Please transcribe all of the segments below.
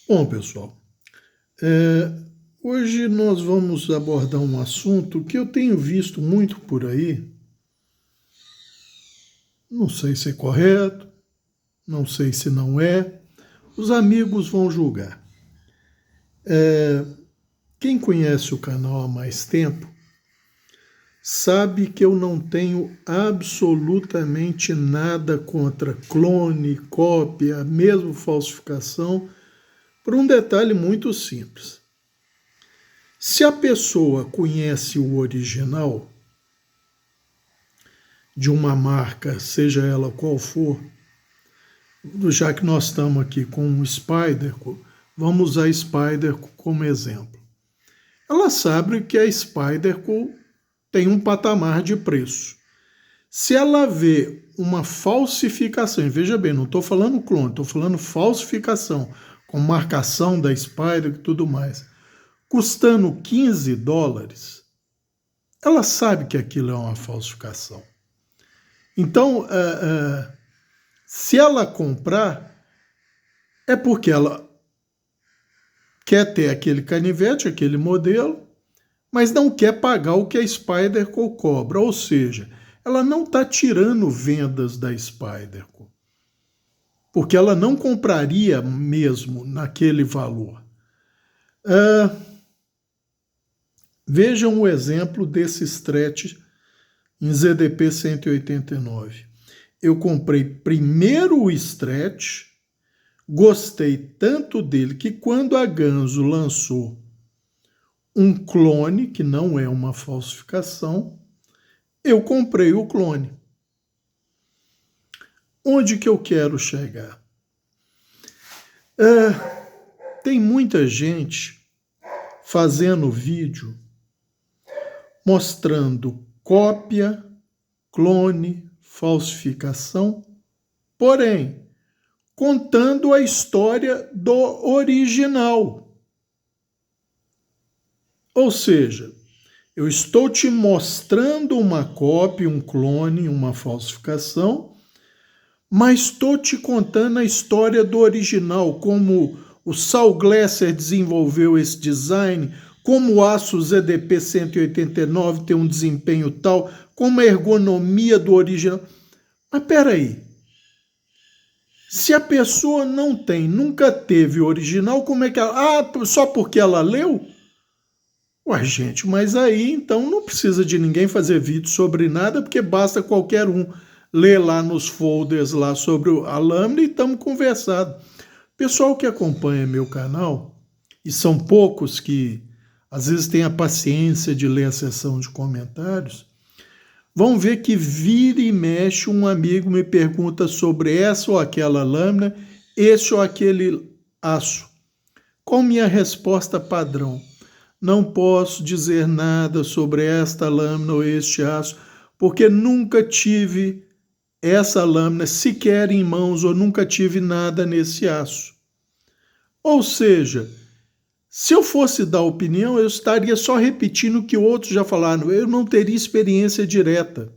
Bom, pessoal, hoje nós vamos abordar um assunto que eu tenho visto muito por aí. Não sei se é correto, não sei se não é. Os amigos vão julgar. Quem conhece o canal há mais tempo sabe que eu não tenho absolutamente nada contra clone, cópia, mesmo falsificação, por um detalhe muito simples. Se a pessoa conhece o original de uma marca, seja ela qual for, já que nós estamos aqui com o Spyderco, vamos usar a Spyderco como exemplo. Ela sabe que a Spyderco tem um patamar de preço. Se ela vê uma falsificação, e veja bem, não estou falando clone, estou falando falsificação, com marcação da Spyderco e tudo mais, custando $15, ela sabe que aquilo é uma falsificação. Então, se ela comprar, é porque ela quer ter aquele canivete, aquele modelo, mas não quer pagar o que a Spyderco cobra. Ou seja, ela não está tirando vendas da Spyderco, porque ela não compraria mesmo naquele valor. Vejam o exemplo desse stretch em ZDP 189. Eu comprei primeiro o stretch, gostei tanto dele que quando a Ganzo lançou um clone, que não é uma falsificação, eu comprei o clone. Onde que eu quero chegar? Tem muita gente fazendo vídeo mostrando cópia, clone, falsificação, porém, contando a história do original. Ou seja, eu estou te mostrando uma cópia, um clone, uma falsificação, mas estou te contando a história do original, como o Saul Glasser desenvolveu esse design, como o aço ZDP 189 tem um desempenho tal, como a ergonomia do original. Mas peraí, se a pessoa não tem, nunca teve o original, como é que ela... só porque ela leu? Ué, gente, mas aí então não precisa de ninguém fazer vídeo sobre nada, porque basta qualquer um ler lá nos folders lá sobre a lâmina e estamos conversando. Pessoal que acompanha meu canal, e são poucos que às vezes têm a paciência de ler a seção de comentários, vão ver que vira e mexe um amigo me pergunta sobre essa ou aquela lâmina, esse ou aquele aço. Qual minha resposta padrão? Não posso dizer nada sobre esta lâmina ou este aço, porque nunca tive essa lâmina sequer em mãos ou nunca tive nada nesse aço. Ou seja, se eu fosse dar opinião, eu estaria só repetindo o que outros já falaram, eu não teria experiência direta.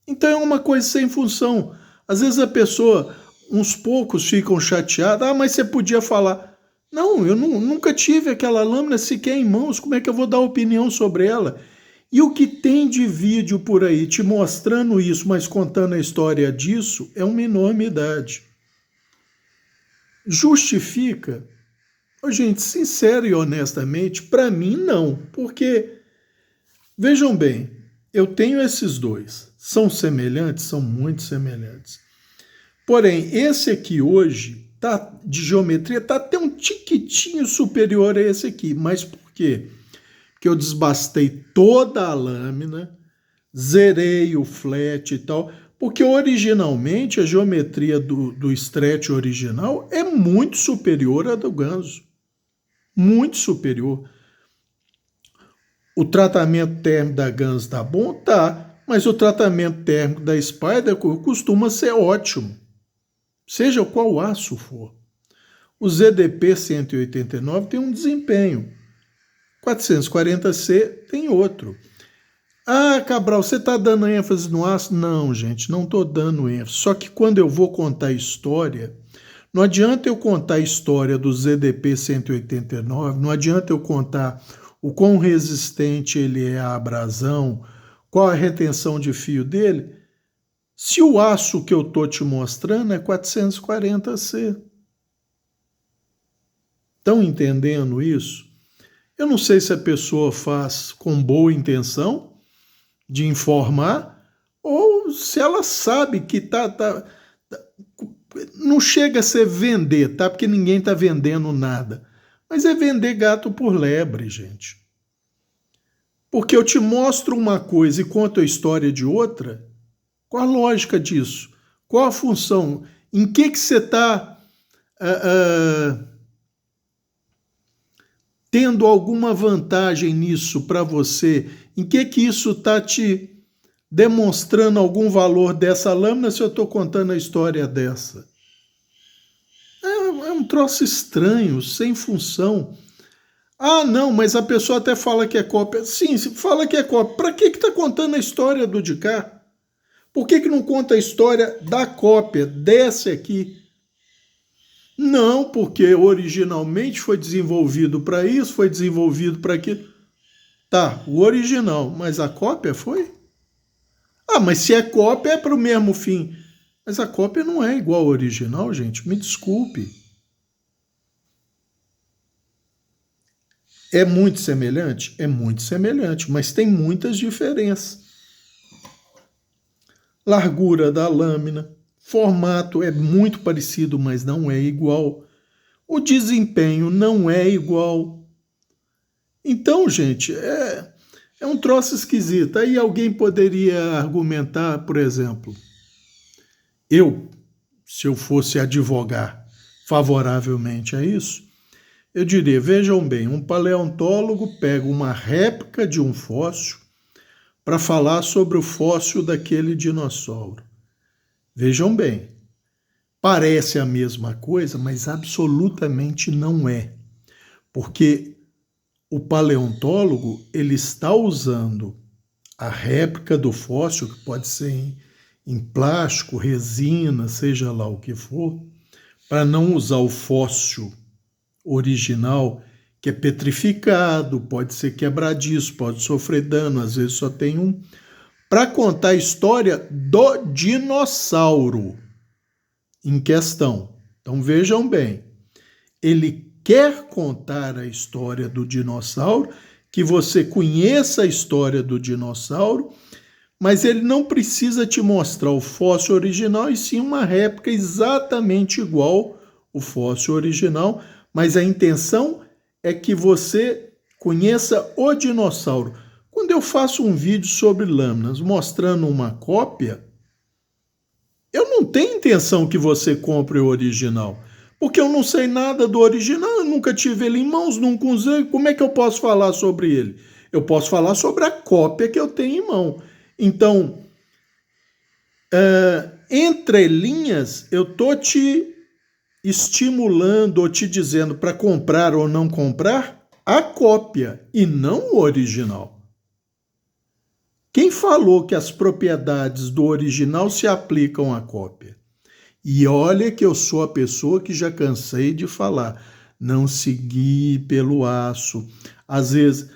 Então é uma coisa sem função. Às vezes a pessoa, uns poucos ficam chateados, mas você podia falar. Não, eu nunca tive aquela lâmina sequer em mãos, como é que eu vou dar opinião sobre ela? E o que tem de vídeo por aí te mostrando isso, mas contando a história disso, é uma enormidade. Justifica? Gente, sincero e honestamente, para mim não, porque, vejam bem, eu tenho esses dois, são semelhantes, são muito semelhantes. Porém, esse aqui hoje, tá, de geometria, está até um tiquitinho superior a esse aqui, mas por quê? Porque eu desbastei toda a lâmina, zerei o flat e tal, porque originalmente a geometria do stretch original é muito superior à do Ganzo. Muito superior. O tratamento térmico da Ganzo tá bom? Tá, mas o tratamento térmico da Spyderco costuma ser ótimo, seja qual aço for. O ZDP 189 tem um desempenho, 440C tem outro. Cabral, você está dando ênfase no aço? Não, gente, não estou dando ênfase. Só que quando eu vou contar a história, Não adianta eu contar a história do ZDP 189, não adianta eu contar o quão resistente ele é à abrasão, qual a retenção de fio dele, se o aço que eu estou te mostrando é 440C. Estão entendendo isso? Eu não sei se a pessoa faz com boa intenção de informar ou se ela sabe que não chega a ser vender, tá? Porque ninguém está vendendo nada. Mas é vender gato por lebre, gente. Porque eu te mostro uma coisa e conto a história de outra. Qual a lógica disso? Qual a função? Em que você está tendo alguma vantagem nisso para você? Em que isso está te demonstrando algum valor dessa lâmina se eu estou contando a história dessa? É um troço estranho, sem função. Ah, não, mas a pessoa até fala que é cópia. Sim, se fala que é cópia. Para que está contando a história do de cá? Por que não conta a história da cópia, desse aqui? Não, porque originalmente foi desenvolvido para isso, foi desenvolvido para aquilo. Tá, o original, mas a cópia foi? Ah, mas se é cópia é para o mesmo fim. Mas a cópia não é igual ao original, gente, me desculpe. É muito semelhante? É muito semelhante, mas tem muitas diferenças. Largura da lâmina, formato é muito parecido, mas não é igual. O desempenho não é igual. Então, gente, é um troço esquisito. Aí alguém poderia argumentar, por exemplo, se eu fosse advogar favoravelmente a isso, eu diria, vejam bem, um paleontólogo pega uma réplica de um fóssil para falar sobre o fóssil daquele dinossauro. Vejam bem, parece a mesma coisa, mas absolutamente não é. Porque o paleontólogo ele está usando a réplica do fóssil, que pode ser em plástico, resina, seja lá o que for, para não usar o fóssil original, que é petrificado, pode ser quebradiço, pode sofrer dano, às vezes só tem um, para contar a história do dinossauro em questão. Então vejam bem, ele quer contar a história do dinossauro, que você conheça a história do dinossauro, mas ele não precisa te mostrar o fóssil original, e sim uma réplica exatamente igual ao fóssil original, mas a intenção é que você conheça o dinossauro. Quando eu faço um vídeo sobre lâminas mostrando uma cópia, eu não tenho intenção que você compre o original, porque eu não sei nada do original, eu nunca tive ele em mãos, nunca usei. Como é que eu posso falar sobre ele? Eu posso falar sobre a cópia que eu tenho em mão. Então, entre linhas, eu estou te estimulando ou te dizendo para comprar ou não comprar a cópia e não o original. Quem falou que as propriedades do original se aplicam à cópia? E olha que eu sou a pessoa que já cansei de falar, não seguir pelo aço. Às vezes,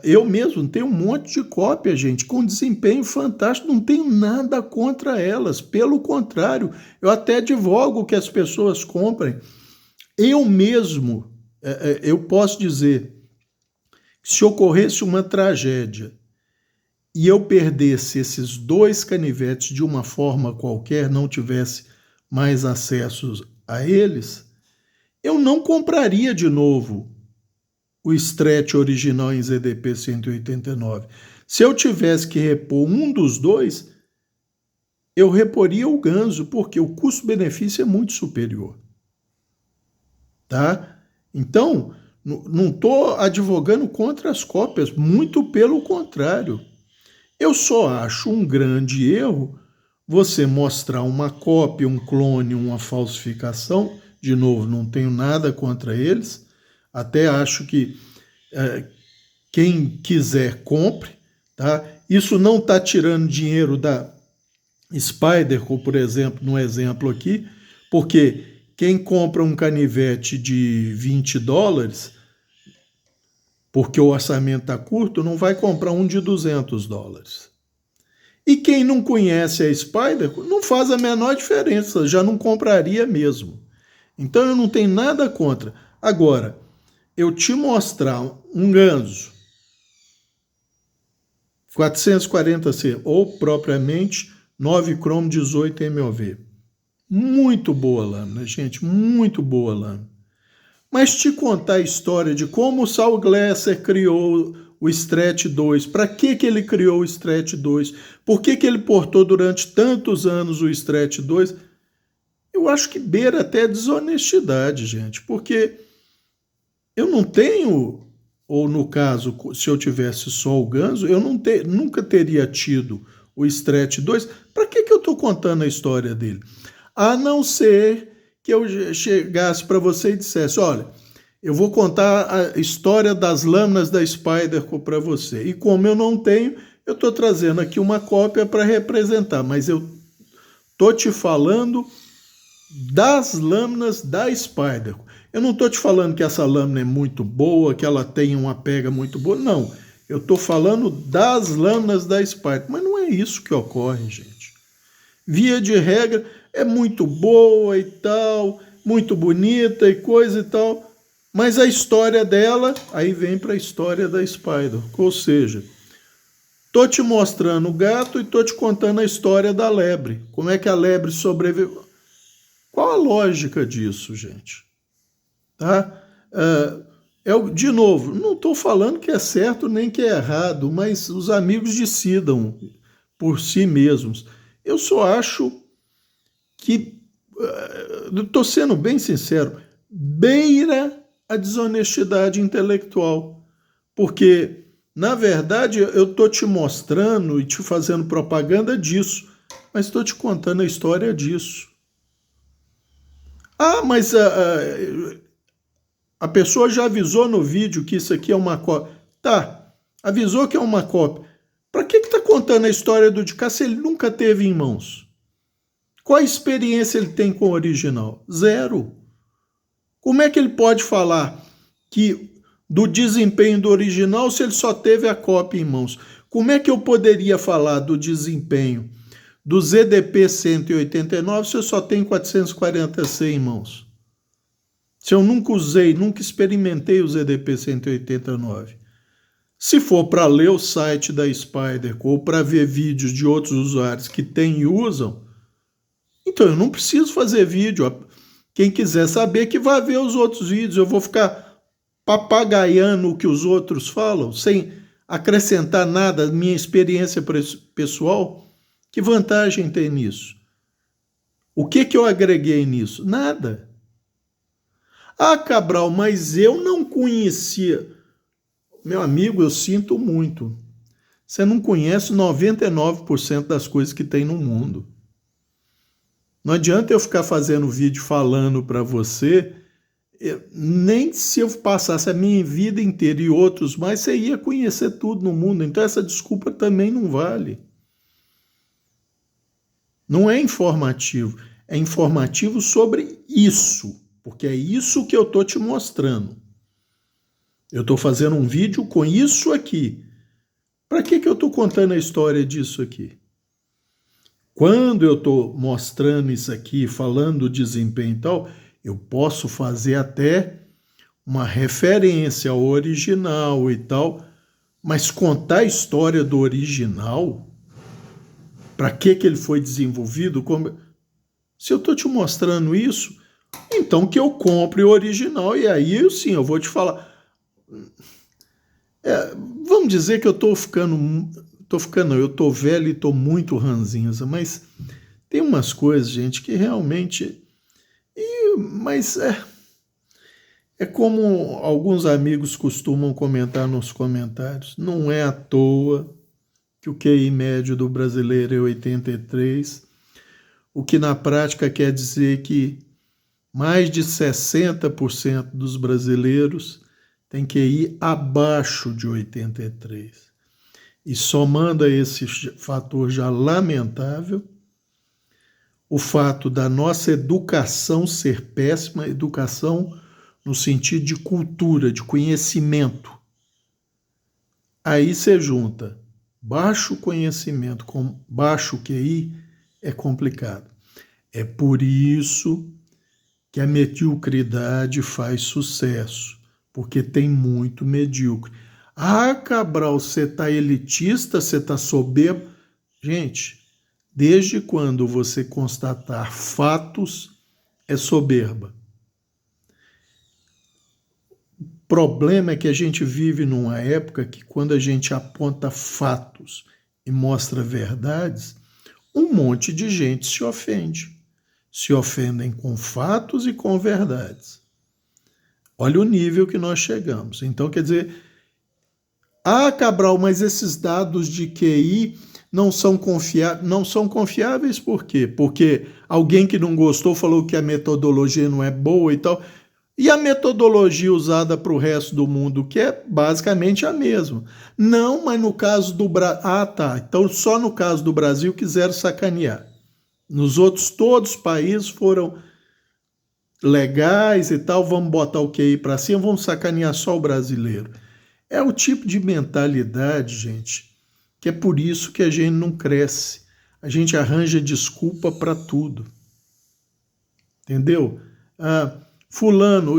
eu mesmo tenho um monte de cópia, gente, com desempenho fantástico, não tenho nada contra elas, pelo contrário, eu até advogo que as pessoas comprem. Eu mesmo, eu posso dizer, se ocorresse uma tragédia e eu perdesse esses 2 canivetes de uma forma qualquer, não tivesse mais acesso a eles, eu não compraria de novo o Stretch original em ZDP 189. Se eu tivesse que repor um dos 2, eu reporia o Ganso, porque o custo-benefício é muito superior. Tá? Então, não estou advogando contra as cópias, muito pelo contrário. Eu só acho um grande erro você mostrar uma cópia, um clone, uma falsificação. De novo, não tenho nada contra eles. Até acho que quem quiser compre. Tá? Isso não está tirando dinheiro da Spyderco, por exemplo, no exemplo aqui, porque quem compra um canivete de $20, porque o orçamento está curto, não vai comprar um de $200. E quem não conhece a Spyderco não faz a menor diferença, já não compraria mesmo. Então eu não tenho nada contra. Agora, eu te mostrar um ganso 440C ou propriamente 9 cromo 18 MOV. Muito boa lâmina, gente, muito boa lâmina. Mas te contar a história de como o Saul Glasser criou o Stretch 2, para que ele criou o Stretch 2, por que ele portou durante tantos anos o Stretch 2, eu acho que beira até desonestidade, gente, porque eu não tenho, ou no caso, se eu tivesse só o ganso, eu nunca teria tido o Stretch 2, para que eu estou contando a história dele? A não ser que eu chegasse para você e dissesse, olha, eu vou contar a história das lâminas da Spyderco para você. E como eu não tenho, eu estou trazendo aqui uma cópia para representar, mas eu estou te falando das lâminas da Spyderco. Eu não estou te falando que essa lâmina é muito boa, que ela tem uma pega muito boa, não. Eu estou falando das lâminas da Spyderco, mas não é isso que ocorre, gente. Via de regra, é muito boa e tal, muito bonita e coisa e tal, mas a história dela, aí vem para a história da Spyderco, ou seja, tô te mostrando o gato e tô te contando a história da lebre, como é que a lebre sobreviveu. Qual a lógica disso, gente? Tá? De novo, não estou falando que é certo nem que é errado, mas os amigos decidam por si mesmos. Eu só acho que, estou sendo bem sincero, beira a desonestidade intelectual. Porque, na verdade, eu estou te mostrando e te fazendo propaganda disso, mas estou te contando a história disso. Ah, mas a pessoa já avisou no vídeo que isso aqui é uma cópia. Tá, avisou que é uma cópia. Para que está contando a história do de cá se ele nunca teve em mãos? Qual a experiência ele tem com o original? Zero. Como é que ele pode falar do desempenho do original se ele só teve a cópia em mãos? Como é que eu poderia falar do desempenho do ZDP 189 se eu só tenho 440C em mãos? Se eu nunca usei, nunca experimentei o ZDP 189. Se for para ler o site da Spyderco ou para ver vídeos de outros usuários que têm e usam, então eu não preciso fazer vídeo. Quem quiser saber que vai ver os outros vídeos. Eu vou ficar papagaiando o que os outros falam, sem acrescentar nada à minha experiência pessoal. Que vantagem tem nisso? O que eu agreguei nisso? Nada. Ah, Cabral, mas eu não conhecia. Meu amigo, eu sinto muito. Você não conhece 99% das coisas que tem no mundo. Não adianta eu ficar fazendo vídeo falando para você, nem se eu passasse a minha vida inteira e outros mais, você ia conhecer tudo no mundo. Então essa desculpa também não vale. Não é informativo. É informativo sobre isso, porque é isso que eu estou te mostrando. Eu estou fazendo um vídeo com isso aqui. Para que eu estou contando a história disso aqui? Quando eu estou mostrando isso aqui, falando do desempenho e tal, eu posso fazer até uma referência ao original e tal, mas contar a história do original, para que ele foi desenvolvido, se eu estou te mostrando isso, então que eu compre o original, e aí sim, eu vou te falar. Vamos dizer que eu estou eu estou velho e estou muito ranzinza, mas tem umas coisas, gente, que realmente... Mas é como alguns amigos costumam comentar nos comentários, não é à toa que o QI médio do brasileiro é 83, o que na prática quer dizer que mais de 60% dos brasileiros tem QI abaixo de 83. E somando a esse fator já lamentável, o fato da nossa educação ser péssima, educação no sentido de cultura, de conhecimento. Aí você junta baixo conhecimento com baixo QI, é complicado. É por isso que a mediocridade faz sucesso, porque tem muito medíocre. Ah, Cabral, você está elitista, você está soberbo. Gente, desde quando você constatar fatos é soberba? O problema é que a gente vive numa época que quando a gente aponta fatos e mostra verdades, um monte de gente se ofende. Se ofendem com fatos e com verdades. Olha o nível que nós chegamos. Então, quer dizer, Cabral, mas esses dados de QI não são confiáveis por quê? Porque alguém que não gostou falou que a metodologia não é boa e tal. E a metodologia usada para o resto do mundo, que é basicamente a mesma. Não, mas no caso do Brasil... tá. Então, só no caso do Brasil quiseram sacanear. Nos outros, todos os países foram legais e tal, vamos botar o QI para cima, vamos sacanear só o brasileiro. É o tipo de mentalidade, gente, que é por isso que a gente não cresce. A gente arranja desculpa para tudo. Entendeu? Fulano,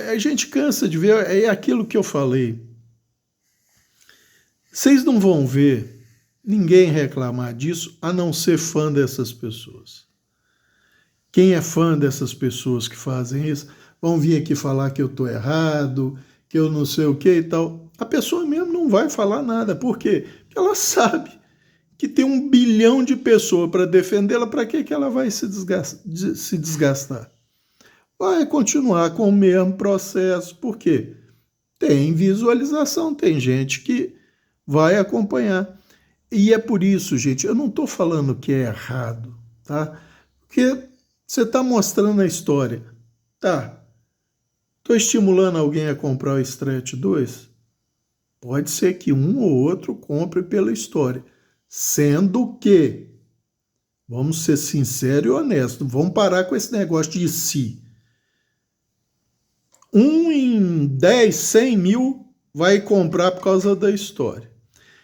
a gente cansa de ver, é aquilo que eu falei. Vocês não vão ver ninguém reclamar disso, a não ser fã dessas pessoas. Quem é fã dessas pessoas que fazem isso, vão vir aqui falar que eu estou errado, que eu não sei o que e tal. A pessoa mesmo não vai falar nada. Por quê? Porque ela sabe que tem 1 bilhão de pessoas para defendê-la, para que ela vai se desgastar? Vai continuar com o mesmo processo. Por quê? Tem visualização, tem gente que vai acompanhar. E é por isso, gente, eu não estou falando que é errado, tá? Porque você está mostrando a história. Tá, estou estimulando alguém a comprar o Stretch 2? Pode ser que um ou outro compre pela história. Sendo que, vamos ser sinceros e honestos, vamos parar com esse negócio de si. 1 em 10, 100 mil vai comprar por causa da história.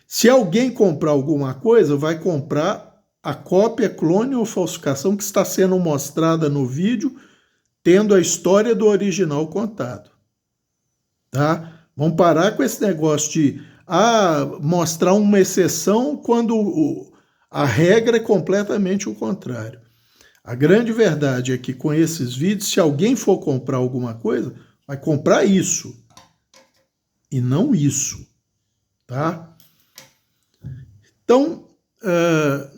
Se alguém comprar alguma coisa, vai comprar a cópia, clone ou falsificação que está sendo mostrada no vídeo, tendo a história do original contado. Tá? Vamos parar com esse negócio de mostrar uma exceção quando a regra é completamente o contrário. A grande verdade é que com esses vídeos, se alguém for comprar alguma coisa, vai comprar isso e não isso. Tá? Então,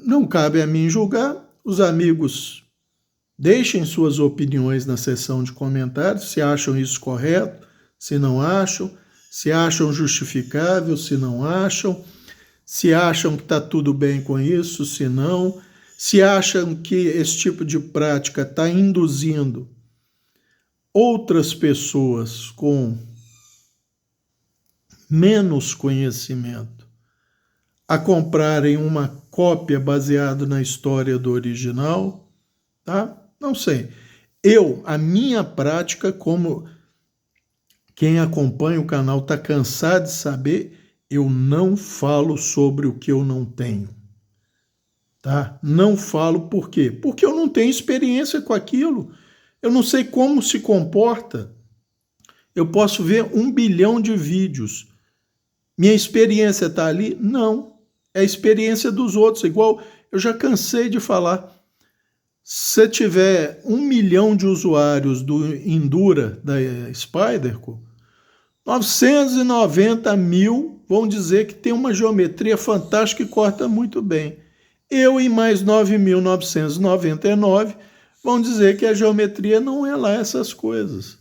não cabe a mim julgar. Os amigos deixem suas opiniões na seção de comentários, se acham isso correto, se não acham, se acham justificável, se não acham, se acham que está tudo bem com isso, se não, se acham que esse tipo de prática está induzindo outras pessoas com menos conhecimento a comprarem uma cópia baseada na história do original, tá? Não sei. A minha prática, como quem acompanha o canal está cansado de saber, eu não falo sobre o que eu não tenho, tá? Não falo por quê? Porque eu não tenho experiência com aquilo. Eu não sei como se comporta. Eu posso ver 1 bilhão de vídeos. Minha experiência está ali? Não. É a experiência dos outros. Igual eu já cansei de falar. Se tiver 1 milhão de usuários do Endura da Spyderco, 990 mil vão dizer que tem uma geometria fantástica e corta muito bem. Eu e mais 9.999 vão dizer que a geometria não é lá essas coisas.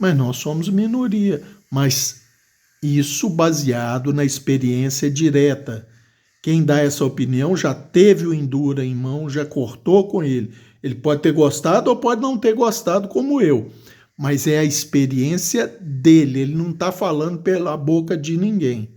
Mas nós somos minoria. Mas isso baseado na experiência direta. Quem dá essa opinião já teve o Endura em mão, já cortou com ele. Ele pode ter gostado ou pode não ter gostado, como eu. Mas é a experiência dele, ele não está falando pela boca de ninguém.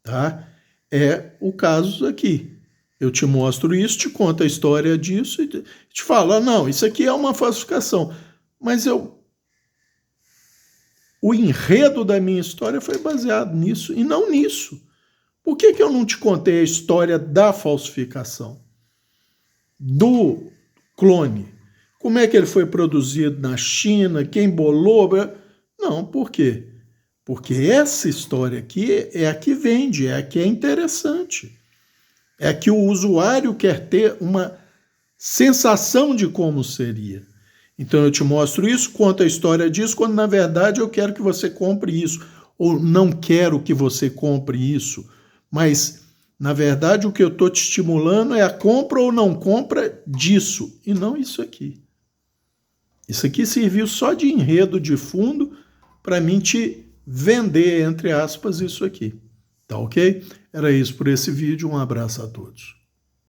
Tá? É o caso aqui. Eu te mostro isso, te conto a história disso e te falo, ah, não, isso aqui é uma falsificação. Mas o enredo da minha história foi baseado nisso e não nisso. Por que eu não te contei a história da falsificação? Do clone? Como é que ele foi produzido na China? Quem bolou? Não, por quê? Porque essa história aqui é a que vende, é a que é interessante. É a que o usuário quer ter uma sensação de como seria. Então eu te mostro isso, conto a história disso, quando na verdade eu quero que você compre isso, ou não quero que você compre isso, mas na verdade o que eu estou te estimulando é a compra ou não compra disso, e não isso aqui. Isso aqui serviu só de enredo de fundo para mim te vender, entre aspas, isso aqui. Tá ok? Era isso por esse vídeo, um abraço a todos.